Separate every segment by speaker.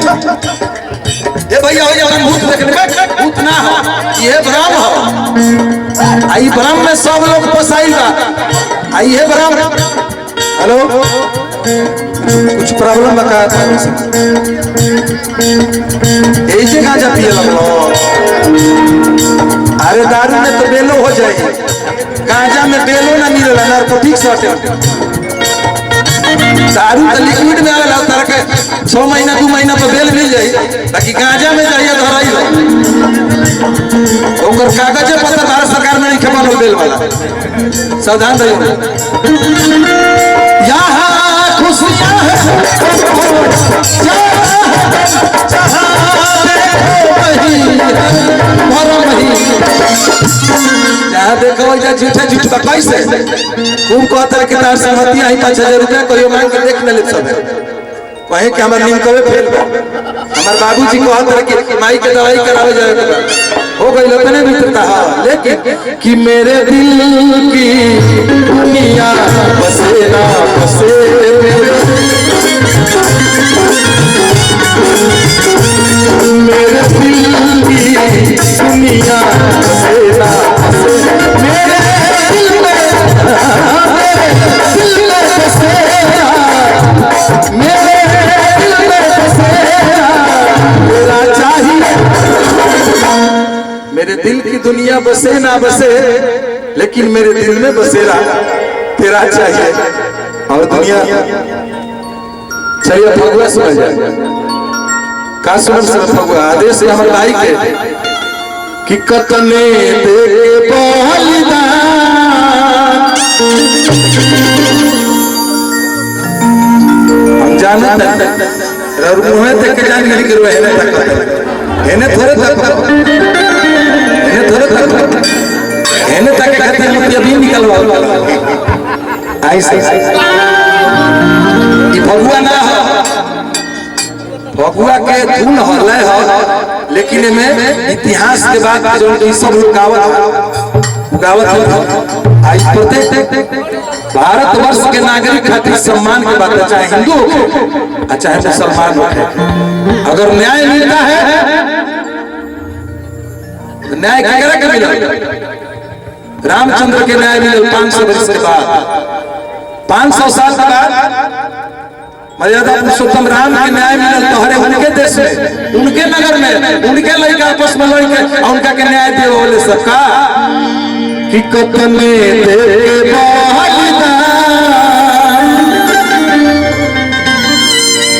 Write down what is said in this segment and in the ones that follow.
Speaker 1: ये भैया हो जाए भूत देखने भूत ना हो, ये भ्रम हो। आई भ्रम में सब लोग फसाई बा। आई है भ्रम। हेलो, कुछ प्रॉब्लम बता। ऐसे गांजा पिए लगो। अरे दारू में तो बेलो हो जाए, गांजा में बेलो ना मिलेला, नारकोटिक्स हटे। दारू तो लिक्विड में आवेला, तरह के 6 महीना 2 महीना पर बेल मिल जाए, बाकी गांजा में जाइए धराई हो। ओकर कागज पत्र भारत सरकार में नहीं खबर बेल वाला। सावधान रहिए। यहाँ खुशियाँ हैं, देखो झूठे झूठ कैसे खूब कहता है कि तार सहमति आई 5000 रुपया कहियो मांग के देख ले सब कहे कि हमार लिंक कवे फेल हमार बाबूजी कहत रहे कि माई के दवाई करावे जाए हो गई अपने मित्रता। लेकिन कि मेरे दिल की दुनिया बसे ना बसे, मेरे दिल की दुनिया बसे ना बसे, मेरे दिल में बसेरा, मेरे दिल में बसेरा तेरा चाहिए। मेरे दिल की दुनिया बसे ना बसे, लेकिन मेरे दिल में बसेरा तेरा चाहिए। और दुनिया चाहिए भगवा समझ जाए का सुन फगुआ आदेश हमारे भाई के कि कतने दे बलिदान हम जानत और मुंह देख के जान नहीं करवे हेने थोड़े तक खातिर मतलब भी निकलवा ऐसे ये भगुआ ना हो, भगुआ के धुन हरले हो, लेकिन में इतिहास के बाद जो सब लोग गावत आई प्रत्येक भारतवर्ष के नागरिक खातिर सम्मान की बात है, चाहे हिंदू हो चाहे मुसलमान हो। अगर न्याय मिलता है तो न्याय केकरा के मिला? रामचंद्र के न्याय मिले 500 वर्ष के बाद, 500 साल के बाद मर्यादा पुरुषोत्तम राम के न्याय मिलल तोहरे उनके देश में, उनके नगर में, उनके लड़का आपस में लड़ के उनका के न्याय दे बोले सबका कि कतने दे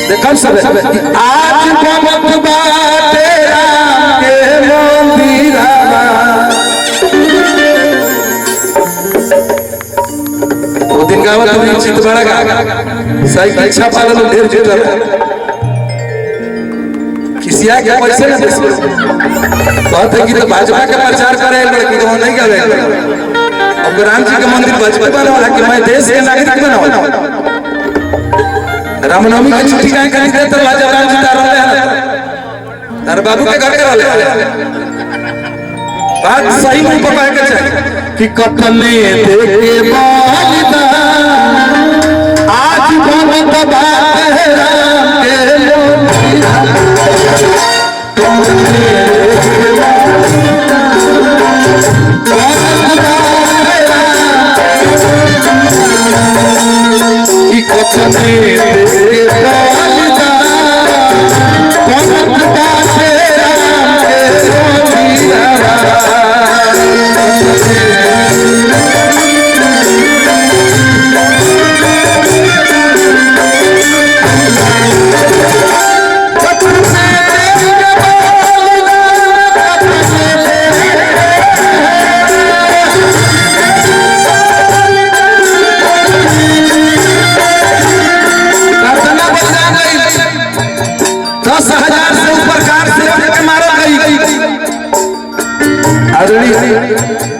Speaker 1: देखो सब आज भगत बाटे राम के मंदिरवा, वो दिन गावत हम चित बड़ा गा सही इच्छा पालन ढेर जुटल किसिया के पैसे ना दे बहुत है कि तो भाजपा के प्रचार करे लड़की तो नहीं गावे। अब राम जी के मंदिर भाजपा वाला वाला कि मैं देश के नागरिक बनाऊं, रामनवमी की छुट्टी काहे कहीं दे तो राजा राम जी तार रहले तार बाबू के घर के रहले बात सही में पकड़ के चाहिए कि कतने दे बलिदान आज भगत बाटे राम के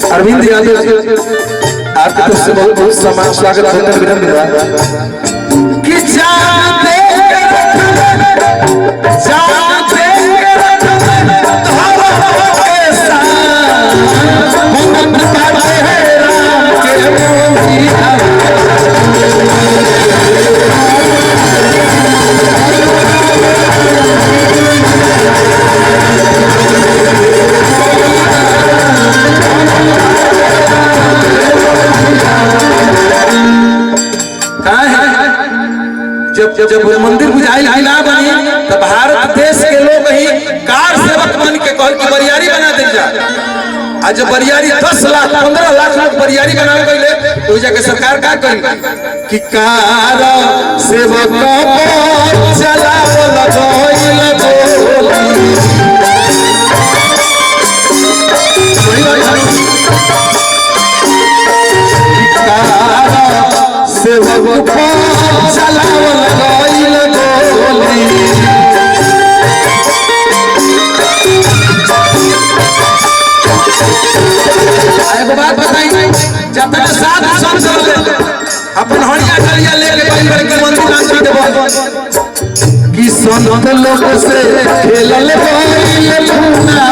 Speaker 1: अरविंद यादव आपकी तरफ से बहुत बहुत सम्मान स्वागत अभिनंदन कि जाते जब जब मंदिर बुझाइल ना बनी तब भारत देश के लोग ही कार सेवक बन के कहल कि बरियारी बना दे जा। आज जब बरियारी 10 लाख 15 लाख लोग बरियारी बनावे गइले तो जाके सरकार का करी कि कार सेवक चलावल गइल गोली सेवक चलावल गइल गोली। एगो बात बताई जब तक साथ संग अपन हड़िया डलिया लेके बड़ी के मंदिर नाम छी देबो कि संत लोग से खेलल गइल मुना